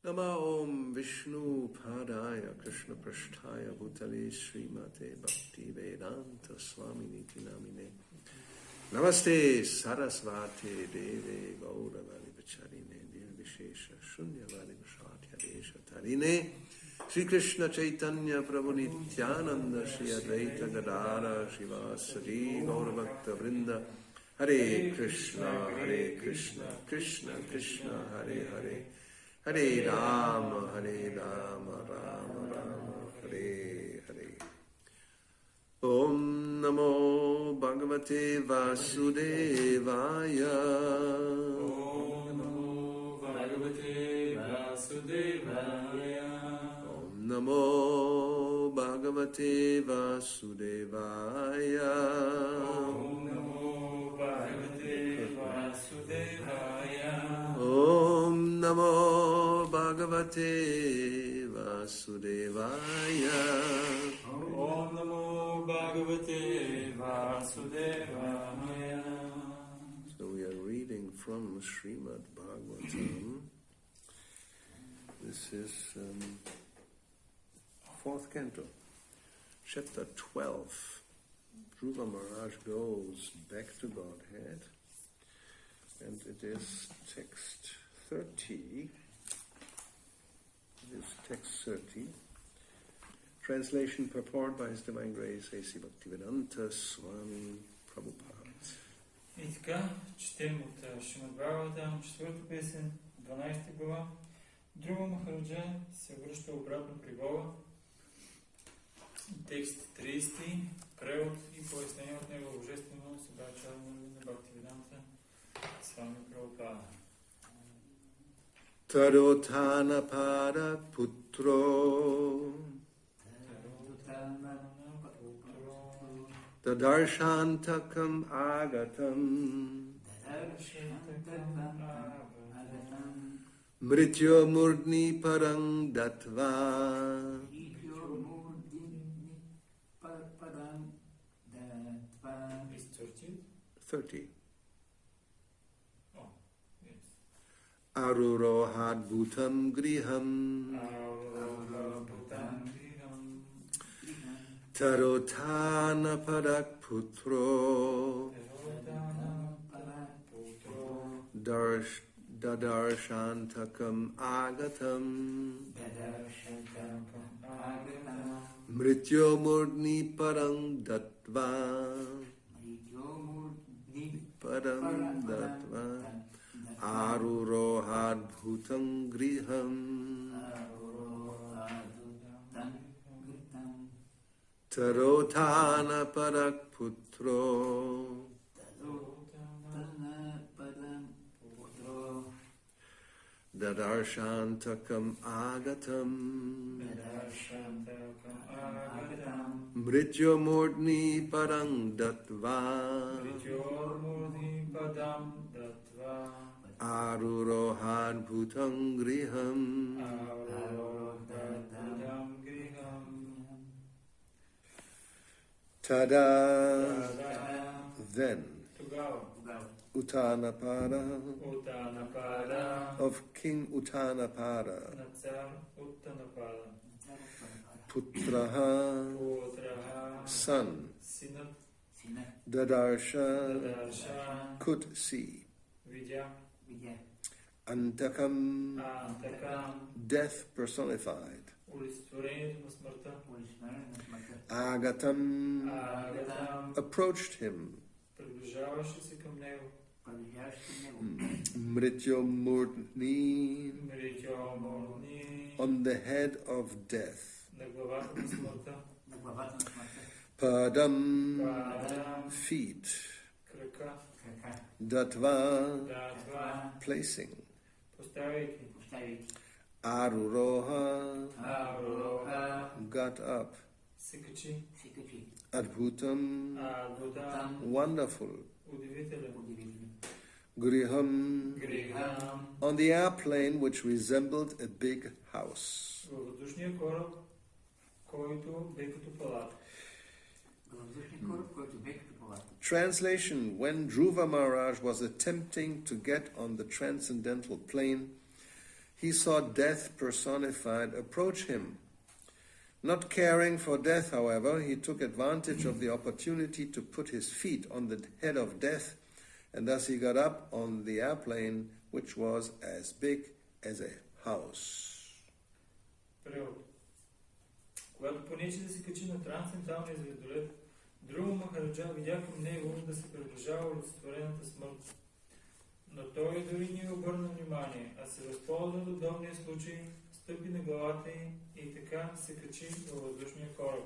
Nama Om Vishnu Padaya Krishna Prasthaya Bhutale Srimate Bhakti Vedanta Swami Niti Namine Namaste Sarasvati Deve Gauravani Vacharine Nirvishesha Shunyavadi Vashatya Desha Tarine Sri Krishna Chaitanya Prabhu Nityananda Shri Advaita Gadara Shivasari Gauravakta Vrinda Hare Krishna Krishna Krishna Hare Hare Hare Rama, Rama Rama, Hare Hare. Om Namo Bhagavate Vasudevaya. Om Namo Bhagavate Vasudevaya. Om Namo Bhagavate Vasudevaya. Om Namo Bhagavate Vasudevaya. Om Namo Bhagavate Vasudevaya. Om Namo Bhagavate Vasudevaya. So we are reading from Srimad Bhagavatam. This is fourth canto, chapter 12. Dhruva Maharaj goes back to Godhead, and it is text 30. It is text 30. Translation purport by His Divine Grace A.C. Bhaktivedanta Swami Prabhupada. И така, четем от Шримад Бхагаватам, 4-та песен, 12 глава. Друга Махараджа се връща обратно при Бога. Текст 30, превод и пояснение от него божествено събрачаване на Бхактивиданта Свами Прабхупада. Tarotana para putro Tadarshantakam agatam Mrityo murdni parang datva. Is 30. Oh, yes. Arurohad bhutam griham Tarotana parak putro Dadarshantakam agatam Mrityo murdni parang datva. Param datva Arurohad bhutam griham Tarotana parak putro Dadarshantakam agatam Mrityo murdni parang datva Arurohad bhutam griham. Tada, then Uttanapada of King Uttanapada, Putraha, son, Dadarsha, could see, Antakam, death personified, Agatam, approached him, Mrityo Murni, on the head of death, Padam, feet, Datva, placing, Aruroha, got up, Adbhutam, wonderful, Griham, on the airplane which resembled a big house. Translation: when Dhruva Maharaj was attempting to get on the transcendental plane, he saw death personified approach him. Not caring for death, however, he took advantage of the opportunity to put his feet on the head of death, and thus he got up on the airplane, which was as big as a house. Превод. Когато понече да се качи на трансценденталния звездолет, Друга Махараджа видя към него да се приближава олицетворената смърт. Но той дори не обърна внимание, а се възползва от удобния случай, стъпи на главата и така се качи във въздушния кораб,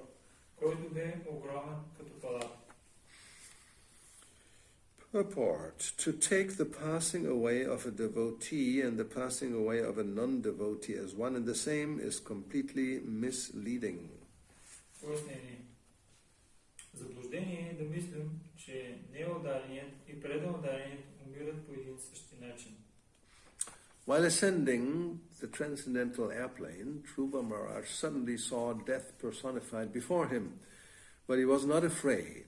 който бе огромен като палата. Purport: to take the passing away of a devotee and the passing away of a non-devotee as one and the same is completely misleading. Пояснение. Заблуждение е да мислим, че неудареният и предудареният умират по един същи начин. While ascending the transcendental airplane, Dhruva Maharaj suddenly saw death personified before him, but he was not afraid.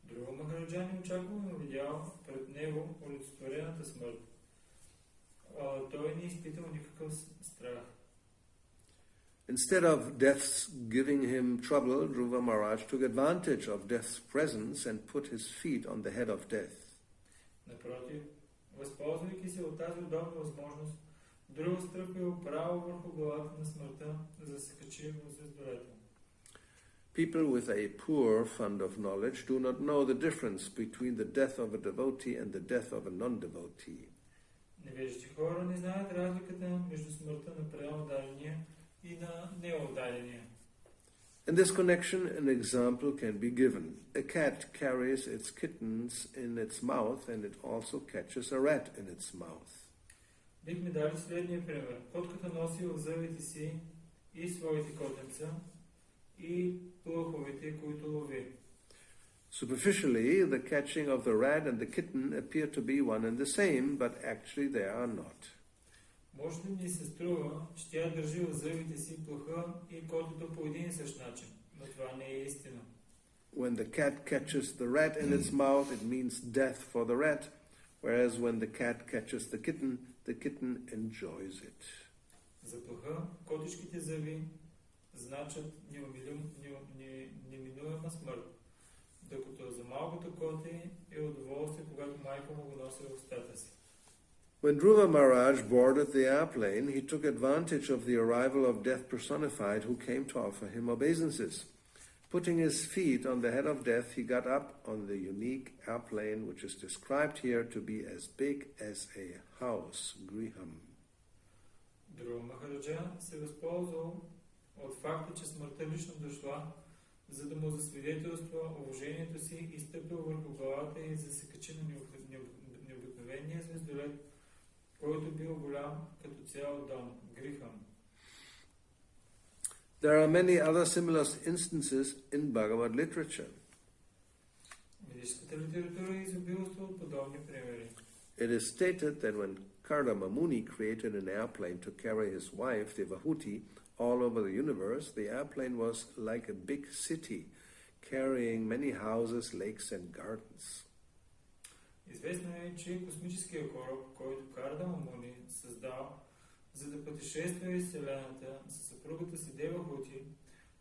Друга Махараджа неочаквано видял пред него олицетворената смърт. Той не изпитал никакъв страх. Instead of death's giving him trouble, Dhruva Maharaj took advantage of death's presence and put his feet on the head of death. Напротив, възползвайки се от тази удобна възможност, Друга стъпил право върху главата на смъртта, за да се качи в звездолета. People with a poor fund of knowledge do not know the difference between the death of a devotee and the death of a non-devotee. Невежите хора не знаят разликата между смъртта на преударения и на неударения. In this connection, an example can be given. A cat carries its kittens in its mouth and it also catches a rat in its mouth. Бихме дали следния пример. Котката носи в зъбите си и своите котенца, и плъховете, които лови. Superficially, the catching of the rat and the kitten appear to be one and the same, but actually they are not. Може да ни се струва, че тя държи в зъбите си плъха и котето по един и същ начин, но това не е истина. When the cat catches the rat in its mouth, it means death for the rat, whereas when the cat catches the kitten enjoys it. За плъха, котешките зъби значат неминуема смърт, докато за малкото коте е удоволствие, когато майка му го носи в устата си. When Dhruva Maharaj boarded the airplane, he took advantage of the arrival of death personified who came to offer him obeisances. Putting his feet on the head of death, he got up on the unique airplane, which is described here to be as big as a house, griham. Друга Махараджа се възползвал от факта, че смъртта лично дошла, за да му засвидетелства уважението си и стъпил върху главата и за да се качи на необикновения звездолет, който бил голям като цял дом, грихам. There are many other similar instances in Bhagavad literature. Ведическата литература изобилства от подобни примери. It is stated that when Kardama Muni created an airplane to carry his wife, Devahuti, all over the universe, the airplane was like a big city, carrying many houses, lakes and gardens. Известно е, че космическия кораб, който Кардама Муни създал, за да пътешества из Вселената със съпругата си Девахути,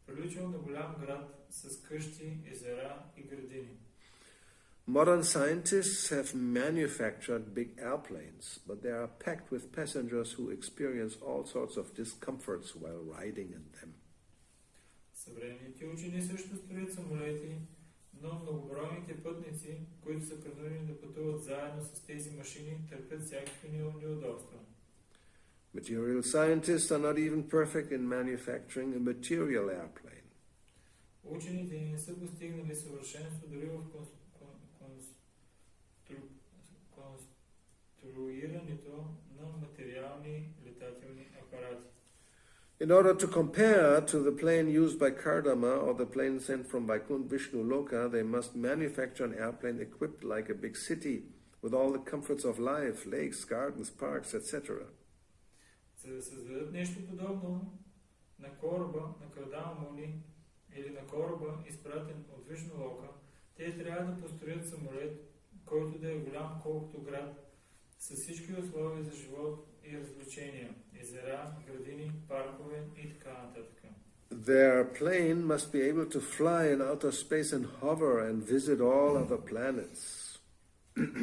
приличал на голям град с къщи, езера и градини. Modern scientists have manufactured big airplanes, but they are packed with passengers who experience all sorts of discomforts while riding in them. Съвременните учени също строят самолети, но многобройните пътници, които са принудени да пътуват заедно с тези машини, търпят всякакви неудобства. Material scientists are not even perfect in manufacturing a material airplane. Учените не са постигнали съвършенство дори в конструирането на материални летателни апарати. In order to compare to the plane used by Kardama or the plane sent from Vaikuntha Vishnu Loka, they must manufacture an airplane equipped like a big city, with all the comforts of life, lakes, gardens, parks, etc. За да създадат нещо подобно на кораба на Кардама Муни или на кораба, изпратен от Вишну Лока, те трябва да построят самолет, който да е голям колкото град, с всички условия за живот и развлечения, езера, градини, паркове и така нататък. Their plane must be able to fly in outer space and hover and visit all other planets.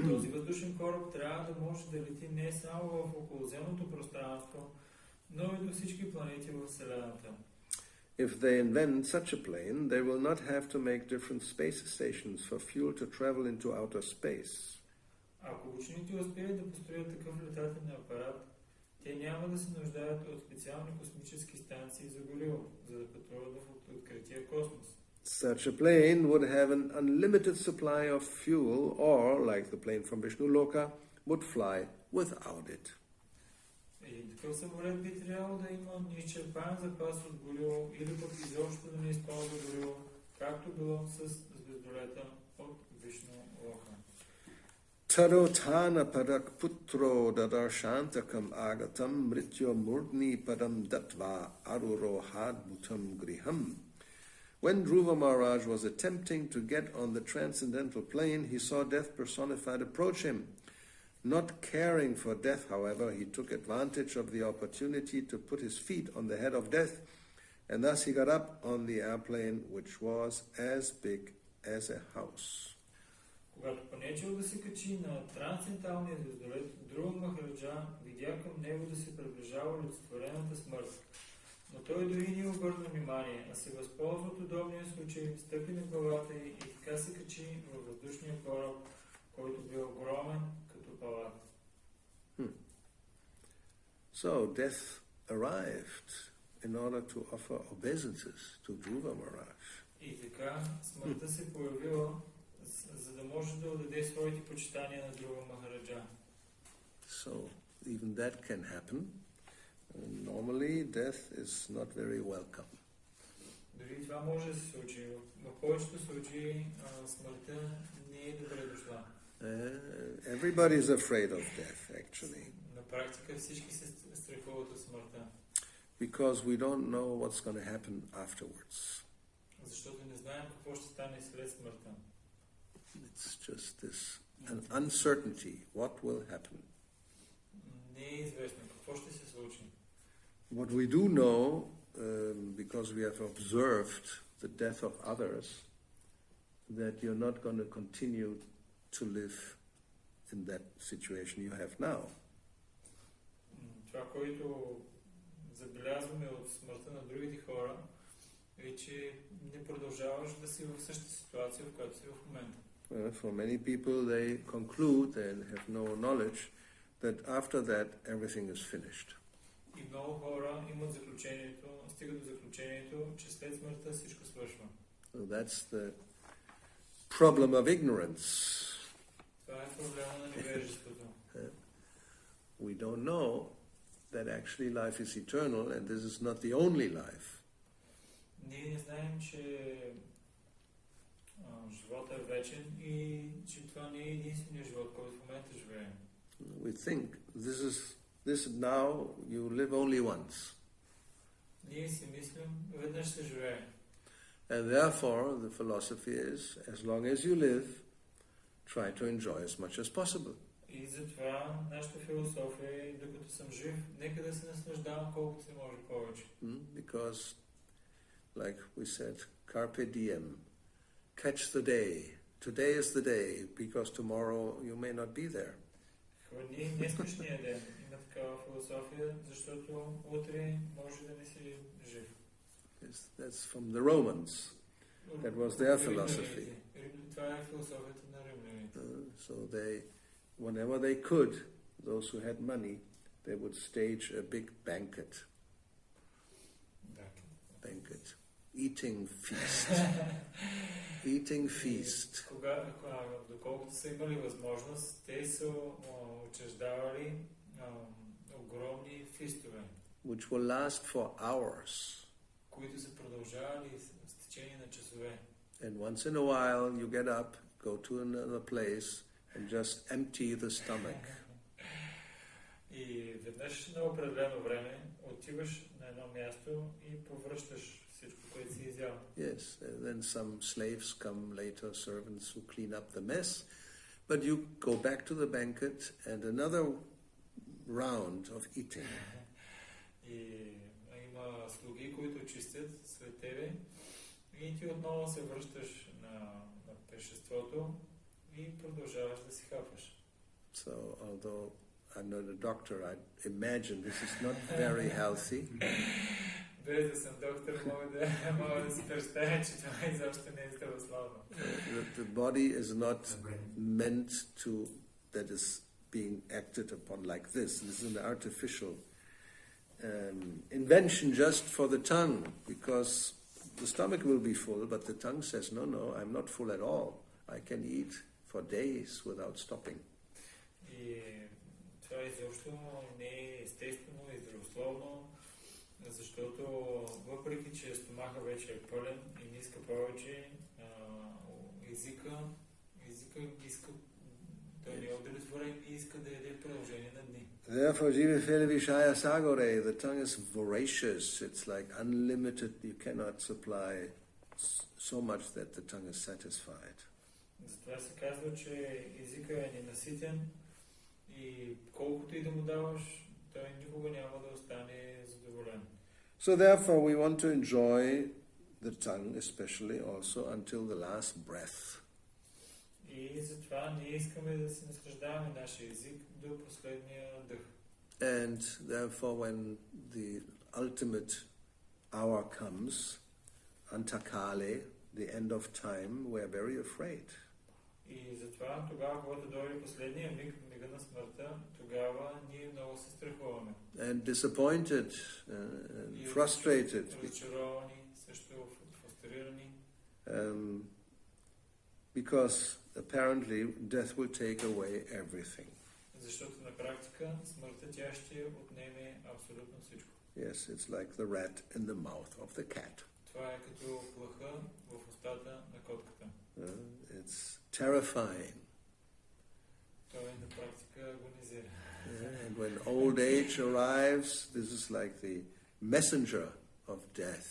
Този въздушен кораб трябва да може да лети не само в околоземното пространство, но и до всички планети в Вселената. If they invent such a plane, they will not have to make different space stations for fuel to travel into outer space. Ако учените успеят да построят такъв летателен апарат, те няма да се нуждаят от специални космически станции за гориво, за да пътуват в открития космос. Such a plane would have an unlimited supply of fuel, or, like the plane from Vishnu Loka, would fly without it. И такъв самолет би трябвало да има неизчерпаем запас от гориво или пък изобщо да не използва гориво, както било с звездолета от Вишну Лока. Tarotana padak putro dadarşantakam agatam mrityo murdni padam datva arurohad bhutam griham. When Dhruva Maharaj was attempting to get on the transcendental plane, he saw death personified approach him. Not caring for death, however, he took advantage of the opportunity to put his feet on the head of death, and thus he got up on the airplane, which was as big as a house. Когато понечел да се качи на трансценденталния звездолет, Dhruva Махараджа видя към него да се приближава олицетворената смърт. Но той дори не обърна внимание, а се възползва от удобния случай, стъпи на главата и така се качи във въздушния кораб, който бил огромен като палат. So death arrived in order to offer obeisances to Dhruva Maharaj. И така смъртта се появила, за да може да отдаде своите почитания на Dhruva Махараджа. So even that can happen. Normally death is not very welcome. Дори това може да се случи. В повечето случаи смъртта не е добре дошла. Everybody is afraid of death, actually. На практика всички се страхуват от смъртта. Because we don't know what's going to happen afterwards. Защото не знаем какво ще стане след смъртта. It's just this an uncertainty. What will happen? Не е известно какво ще се случи. What we do know, because we have observed the death of others, that you're not going to continue to live in that situation you have now. Това, което забелязваме от смъртта на другите хора, е, че не продължаваш да си в същата ситуация, в която си в момента. For many people, they conclude and have no knowledge that after that everything is finished. И много хора имат заключението, стигат до заключението, че след смъртта всичко свършва. So that's the problem of ignorance. Това е проблема на невежеството. We don't know that actually life is eternal and this is not the only life. Ние не знаем, че живота е вечен и че това не е единственият живот, който в момента живеем. We think this now you live only once. Ние си мислим, веднъж се живее. And therefore the philosophy is, as long as you live, try to enjoy as much as possible. И затова нашата философия е, докато съм жив, нека да се наслаждавам колкото се може повече. Because, like we said, carpe diem, catch the day. Today is the day, because tomorrow you may not be there. Хвани днескашния ден. Има такава философия, защото утре може да не си жив. Yes, that's from the Romans. That was their philosophy. Това е философията на римляните. So they, whenever they could, those who had money, they would stage a big banquet. Eating feast. Eating feast. Доколкото са имали възможност, те са учреждавали огромни фистове. Which will last for hours. Които са продължавали с течение на часове. And once in a while you get up, go to another place and just empty the stomach. И веднъж на определено време отиваш на едно място и повръщаш всичко, което си изял. Yes, and then some slaves come later, servants who clean up the mess, but you go back to the banquet and another round of eating. И има слуги, които чистят след тебе и ти отново се връщаш на пешеството и продължаваш да си хапваш. So, although I'm not a doctor, I imagine this is not very healthy. Без да съм доктор, мога да си представя, че това изобщо не е здравословно. The body is not meant to, that is being acted upon like this. This is an artificial invention just for the tongue, because the stomach will be full, but the tongue says, no, I'm not full at all. I can eat for days without stopping. И това изобщо не е естествено и здравословно, защото въпреки, че стомаха вече е пълен и не иска повече, езика иска, той не е удовлетворен и иска да яде в продължение на дни. Therefore, jiva fele vishaya sagore, the tongue is voracious. It's like unlimited. You cannot supply so much that the tongue is satisfied. Затова се казва, че езика е ненаситен и колкото и да му даваш, той никога няма да остане задоволен. So therefore we want to enjoy the tongue, especially also until the last breath. И затова ние искаме да се наслаждаваме нашия език до последния дъх. And therefore when the ultimate hour comes, antakale, the end of time, we're very afraid. И затова тогава, когато дойде последния миг, мига на смъртта, тогава ние много се страхуваме. And disappointed, and frustrated. Разочаровани, също фрустрирани. Because apparently death will take away everything. Защото на практика смъртта тя ще отнеме абсолютно всичко. Yes, it's like the rat in the mouth of the cat. Това е като плъха в устата на котката. It's terrifying. Той на практика агонизира. And when old age arrives, this is like the messenger of death.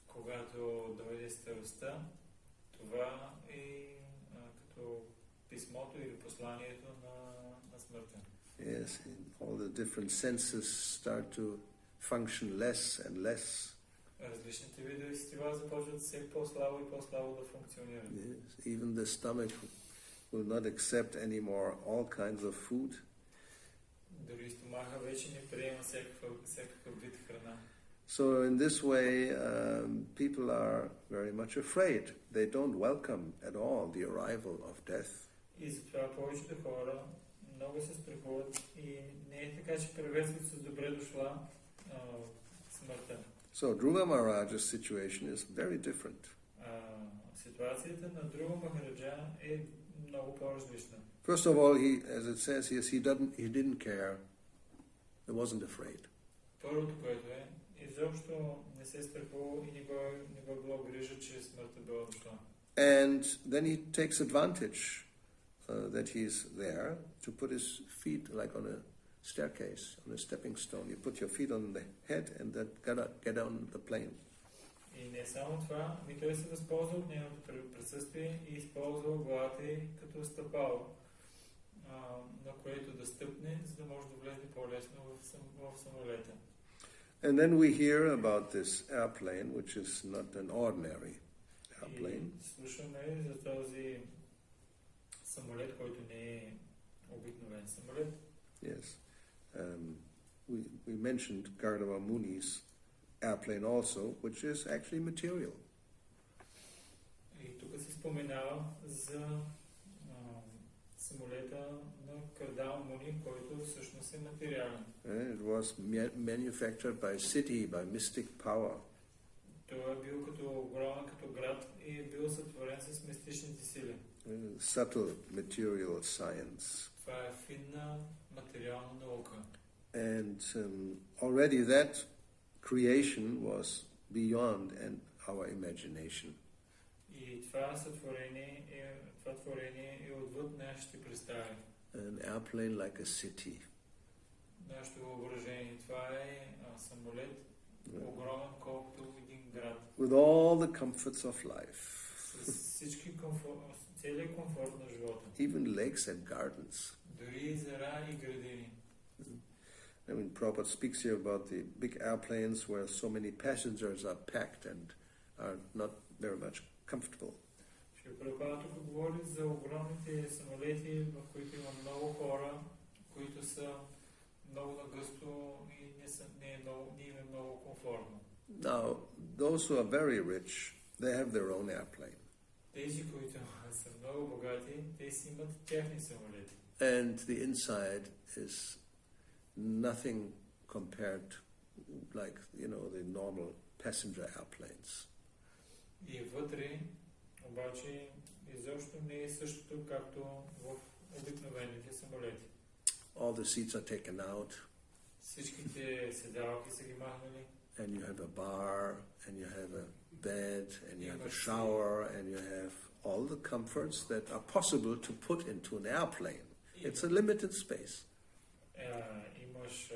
Когато дойде старостта, това е като писмото или посланието на смъртта. Yes, all the different senses start to function less and less. Различните видове сетива започват все по-слабо и по-слабо да функционират. Yes, even the stomach will not accept anymore all kinds of food. Дори стомаха вече не приема всякакъв вид храна. So in this way, people are very much afraid. They don't welcome at all the arrival of death. И затова повечето хора много се страхуват и не е така, че приветстват с добре дошла смъртта. So Dhruva Maharaj's situation is very different. Ситуацията на Dhruva Махараджа е много по-различна. First of all, as it says here, he didn't care. He wasn't afraid. Първото, което е, изобщо не се страхувал и не го било грижа, че смъртта била дошла. And then he takes advantage that he's there to put his feet like on a staircase, on a stepping stone. You put your feet on the head and then get on the plane. И не само това, ми той се възползва от нейното присъствие и използва главата й като стъпало, на което да стъпне, за да може да влезе по-лесно в самолета. And then we hear about this airplane, which is not an ordinary airplane. И слушаме за този самолет, който не е обикновен самолет. Yes. We mentioned Gauravani's airplane also, which is actually material. И тук се споменава за самолета на Гауравани, който всъщност е материален. It was manufactured by city, by mystic power. Той е бил като огромен, като град и е бил сътворен с мистичните сили. Subtle material science. Това е финна материална наука. And already that creation was beyond our imagination. И това сътворение е отвъд нашите представи. An airplane like a city. Нашето въображение. Това е самолет, огромен колкото един град. With all the comforts of life. С всички целият комфорт на живота. Even lakes and gardens. Дори езера и градини. I mean, Prabhupada speaks here about the big airplanes where so many passengers are packed and are not very much comfortable. Прабхупада тук говори за огромните самолети, в които има много хора, които са много нагъсто и не им е много комфортно. Now, those who are very rich, they have their own airplane. Тези, които са много богати, те си имат техни самолети. And the inside is nothing compared, like, the normal passenger airplanes. И вътре, обаче, изобщо не е същото, както в обикновените самолети. All the seats are taken out. Всичките седалки са ги махнали. And you have a bar, and you have a bed, and you have a shower, and you have all the comforts that are possible to put into an airplane. It's a limited space. Имаш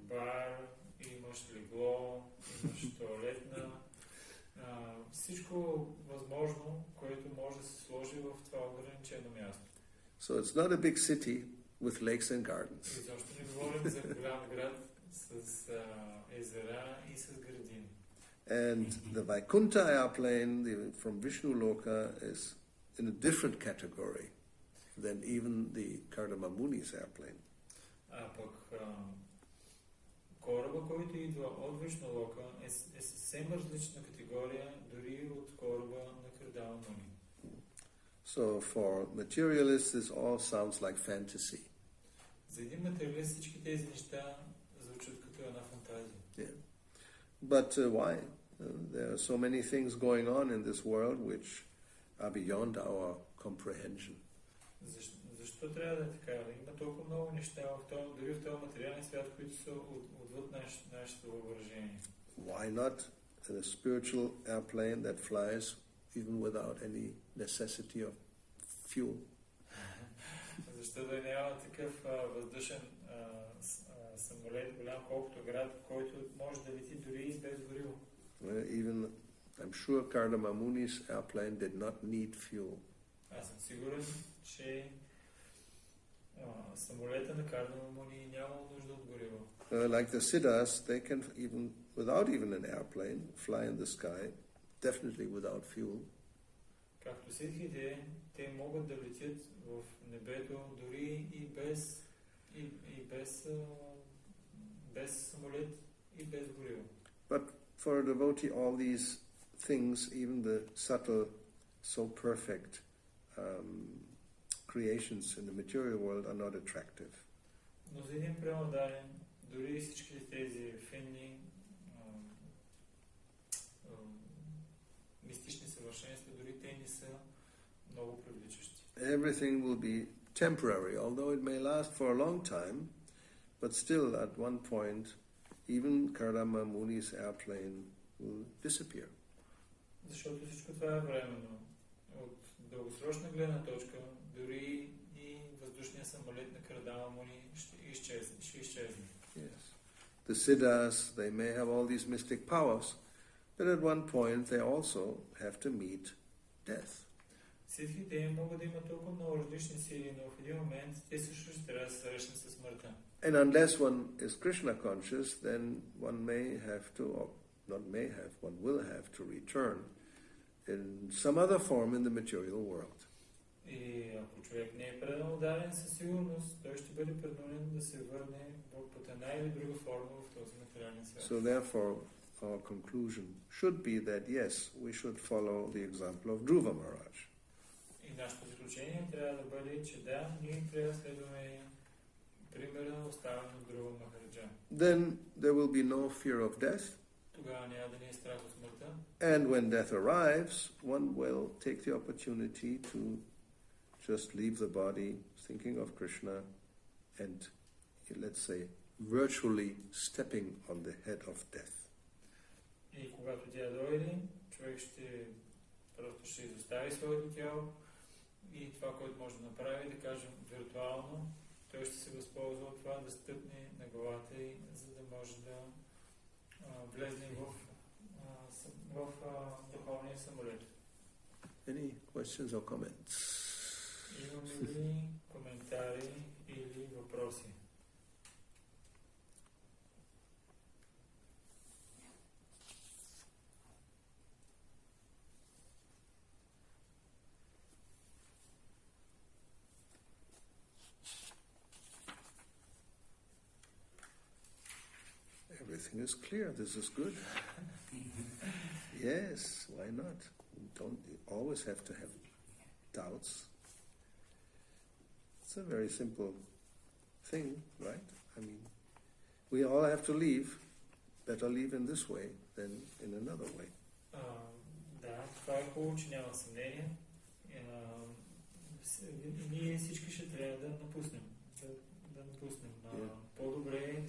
бар, имаш легло, имаш тоалетна, всичко възможно, което може да се сложи в това ограничено място. So it's not a big city with lakes and gardens. И защо не говорим за голям град с езера и с градини. And the Vaikuntha airplane from Vishnu Loka is in a different category than even the Kardama Muni's airplane. А пък кораба, който идва от Вишну Лока, е съвсем различна категория, дори от кораба на Кардама Муни. So for materialists, this all sounds like fantasy. За един материалист всички тези неща звучат като една фантазия. Yeah. But why? There are so many things going on in this world which are beyond our comprehension. Защо трябва да е така? Има толкова много неща дори в този материален свят, които са отвъд нашето въображение. Why not a spiritual airplane that flies even without any necessity of fuel? Защо да няма такъв въздушен самолет, голям колкото град, който може да лети дори и без гориво? Even, I'm sure Kardama Muni's airplane did not need fuel. Аз съм сигурен, че самолета на Кардама Муни няма нужда от гориво. Like the Siddhas, they can even, without even an airplane, fly in the sky, definitely without fuel. Както сидхите, те могат да летят в небето дори и без самолет и без гориво. But for a devotee, all these things, even the subtle, so perfect creations in the material world, are not attractive. Но за един премотарен, дори всички тези финни мистични съвършенства, дори те не са много привличащи. Everything will be temporary, although it may last for a long time, but still at one point, even Kardama Muni's airplane will disappear. Защото всичко това е временно. От дългосрочна гледна точка, дори и въздушния самолет на Кардама Муни ще изчезне. Yes. The Siddhas, they may have all these mystic powers, but at one point they also have to meet death. Сидхите могат да имат толкова много различни сили, но в един момент те също ще трябва да се срещнат със смъртта. And unless one is Krishna conscious, then one may have to, or not may have, one will have to return in some other form in the material world. И ако човек не е предан ударен, със сигурност той ще бъде принуден да се върне под една или друга форма в този материален свят. So therefore, our conclusion should be that yes, we should follow the example of Dhruva Maharaj. И нашето заключение трябва да бъде, че да, ние трябва да следваме примера оставен от Dhruva Махараджа. Then there will be no fear of death. Тогава няма да ни е страх от смъртта. And when death arrives, one will take the opportunity to just leave the body, thinking of Krishna, and let's say virtually stepping on the head of death. И когато тя дойде, човек просто ще изостави своето тяло и това, което може да направи, да кажем виртуално, той ще се възползва от това да стъпне на главата и за да може да влезне в духовния самолет. Any questions or comments? Имаме ли коментари или въпроси? everything is clear. This is good. Yes, why not? You always have to have doubts. It's a very simple thing, right? I mean, we all have to leave. Better leave in this way than in another way. Да, това е хубаво, че няма съмнение. Ние всички ще трябва да напуснем. Да напуснем. По-добре е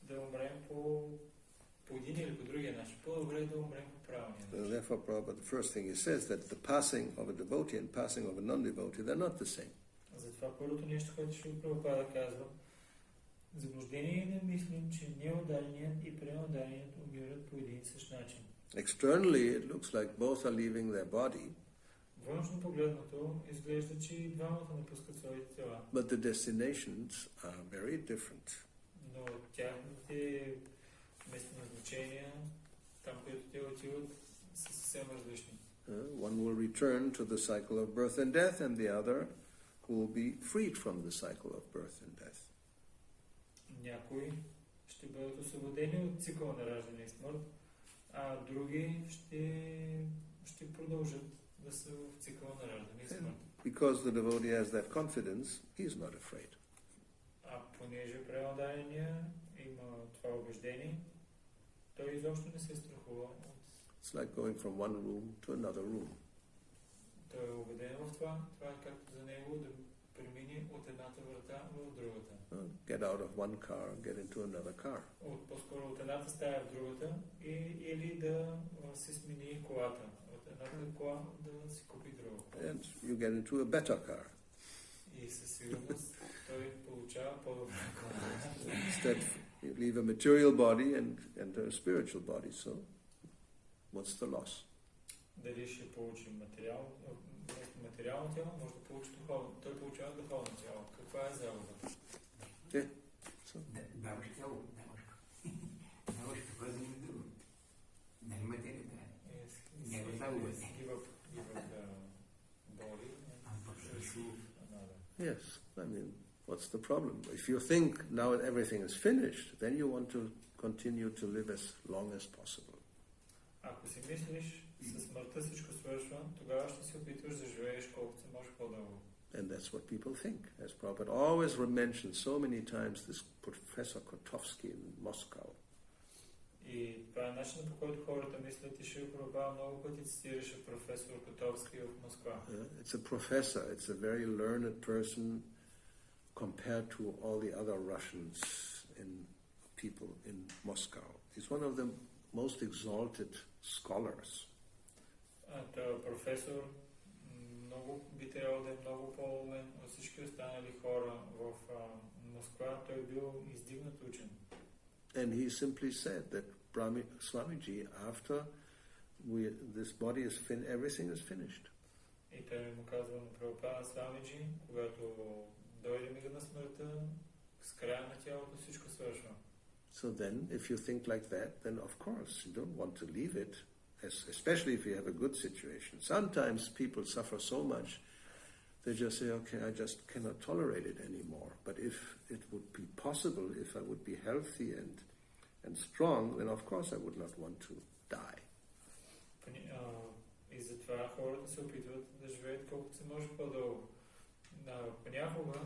да умрем по един или по другия начин. По-добре е да умрем по правилния начин. Therefore, Prabhupada, the first thing he says that the passing of a devotee and passing of a non-devotee, they're not the same. Затова първото нещо, което ще Прабхупада казва, заблуждение е да мислим, че неудареният и преудареният умират по един и същ начин. Externally, it looks like both are leaving their body. Външно погледнато изглежда, че и двамата напускат своите тела. But the destinations are very different. Но тяхните местоназначения, там, където те отиват, са съвсем различни. One will return to the cycle of birth and death, and the other will be freed from the cycle of birth and death. Някои ще бъдат освободени от цикъла на раждане и смърт, а други ще продължат да са в цикъла на раждане и смърт. Because the devotee has that confidence, he is not afraid. А понеже преударения има това убеждение, той изобщо не се страхува. It's like going from one room to another room. Той е убеден в това. Това е както за него да премине от едната врата в другата. Get out of one car, get into another car. По-скоро от едната стая в другата или да се смени колата. От едната кола да си купи друга. And you get into a better car. И със сигурност той получава по-добра кола. Instead, you leave a material body and enter a spiritual body. So, what's the loss? Дали ще получи материално тяло, може да получи духовно. Той получава духовно тяло. Каква е залогата? Бабушка, казвам друго. Нали материята? Не го залогата. Yes, I mean, what's the problem? If you think now everything is finished, then you want to continue to live as long as possible. Ако си мислиш, със смъртта всичко свършва, тогава ще се опитваш да живееш колкото се може по-дълго. And that's what people think. As Prabhupada always mentioned so many times, this Professor Kotovsky in Moscow. И това е начинът, по който хората мислят, и Шрила Прабхупада много пъти цитираше професор Котовски в Москва. It's a professor. It's a very learned person compared to all the other Russians people in Moscow. He's one of the most exalted scholars. Той професор много би трябвало да е много по-умен от всички останали хора в Москва. Той бил издигнат учен. And he simply said that Swamiji, after this body is everything is finished. И той му казва на Прабхупада: Свамиджи, когато дойде мига на смъртта, с края на тялото всичко свършва. So then, if you think like that, then of course you don't want to leave it, especially if you have a good situation. Sometimes people suffer so much, they just say, okay, I just cannot tolerate it anymore. But if it would be possible, if I would be healthy and strong, then of course I would not want to die. И затова хората се опитват да живеят колкото се може по-дълго. Понякога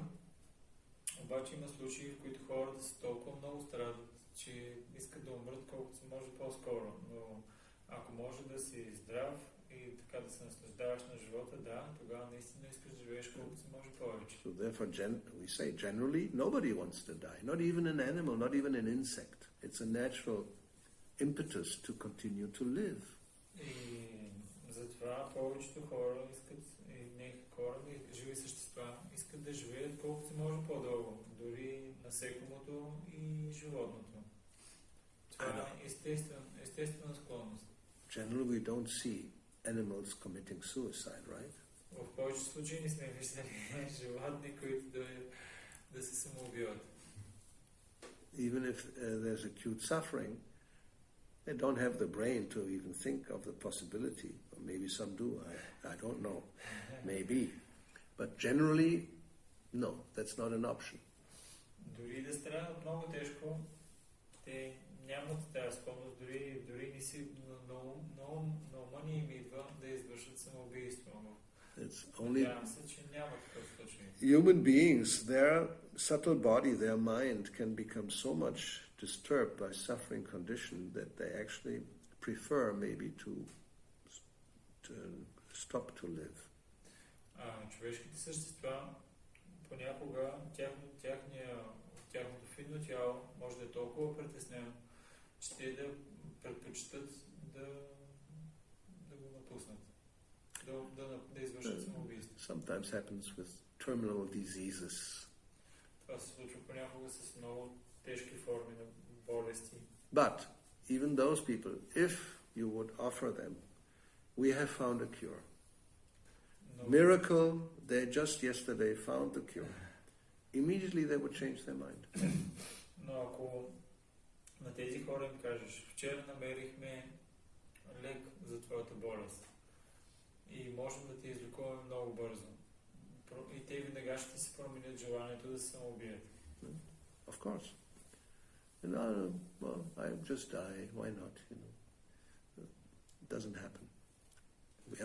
обаче има случаи, в които хората са толкова много страдат, че искат да умрат колкото се може по-скоро. Но ако може да си здрав и така да се наслаждаваш на живота, да, тогава наистина искаш да живееш колкото се може повече. So therefore we say generally nobody wants to die, not even an animal, not even an insect. It's a natural impetus to continue to live. И затова повечето хора искат, живи същества, искат да живеят колкото се може по-дълго, дори насекомото и животното. Това е естествена склонност. Generally we don't see animals committing suicide, right? В повечето случаи не сме виждали животни, които да се самоубиват. Even if there's acute suffering, they don't have the brain to even think of the possibility, or maybe some do, I don't know, maybe. But generally, no, that's not an option. Дори да страдат много тежко, те нямат тази склонност, дори не си на ума ни им идва да извършат самоубийство. It's only се, че няма такъв случай. human beings, their subtle body, their mind can become so much disturbed by suffering condition that they actually prefer maybe to stop to live. Човешките същества понякога тяхното финно тяло може да е толкова притеснено, че те да предпочитат да го напуснат, да извършат самоубийство. Sometimes happens with terminal diseases. Това се случва понякога с много тежки форми на болести. But even those people, if you would offer them, we have found a cure. Miracle, they just yesterday found the cure. Immediately they would change their mind. Но ако на тези хора им кажеш, вчера намерихме лек за твоята болест и можем да те излекуваме много бързо, и те веднага ще си променят желанието да се самоубият. Of course. And well, I just die. Why not? It doesn't happen.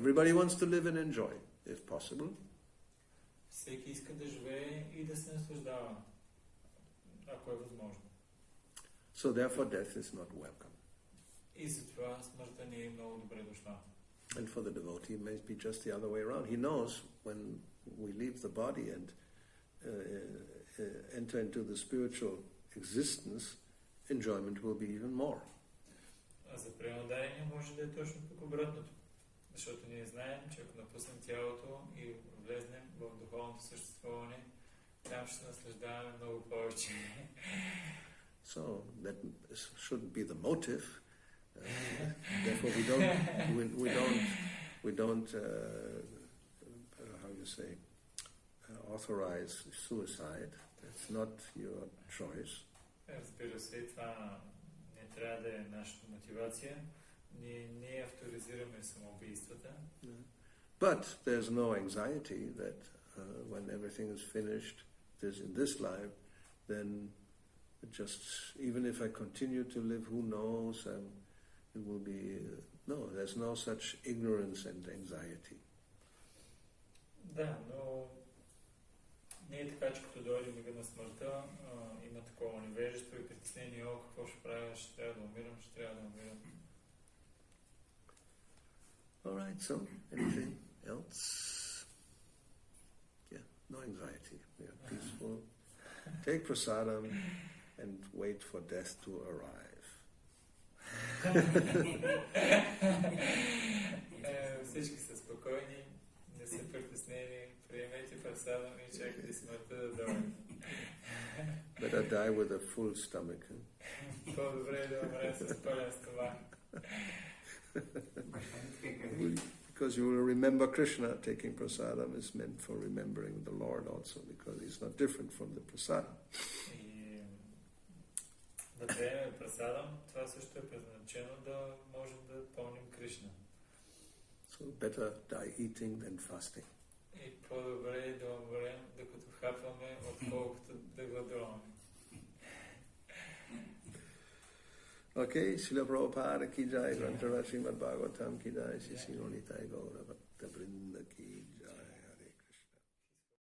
Everybody wants to live and enjoy, if possible. Всеки иска да живее и да се наслаждава, ако е възможно. So therefore death is not welcome. И затова смъртта не е много добре дошла. And for the devotee, it may be just the other way around. He knows when we leave the body and enter into the spiritual existence, enjoyment will be even more. А за пренадарение може да е точно тук обратното. Защото ние знаем, че ако напуснем тялото и влезнем в духовното съществуване, там ще се наслаждаваме много повече. So that shouldn't be the motive. Therefore, we don't how you say, authorize suicide. It's not your choice. Разбира се, това не трябва да е нашата мотивация. Ние не авторизираме самоубийствата. But there's no anxiety that when everything is finished, in this life, then just even if I continue to live, who knows? It will be no. There's no such ignorance and anxiety. Да, но не е така, че като дойде мига на смъртта, има такова невежество и притеснение, какво ще правя, ще трябва да умирам. All right, so anything else? Yeah, no anxiety. We are peaceful. Take prasadam and wait for death to arrive. Всички са спокойни, не са притеснени, приемете прасадам и чакайте смъртта да дойде. Better die with a full stomach. По-добре да умре с пълен стомах. Because you will remember Krishna. Taking prasadam is meant for remembering the Lord also, because he's not different from the prasadam. Да приемем прасадам, това също е предназначено да можем да помним Кришна. So better die eating than fasting. И по-добре да умрем, докато хапваме, отколкото да гладуваме. Okay, Srila Prabhupada ki jai, Grantara Srimad Bhagavatam ki jai, Shri Nonitai Gaura Bhakta Vrinda.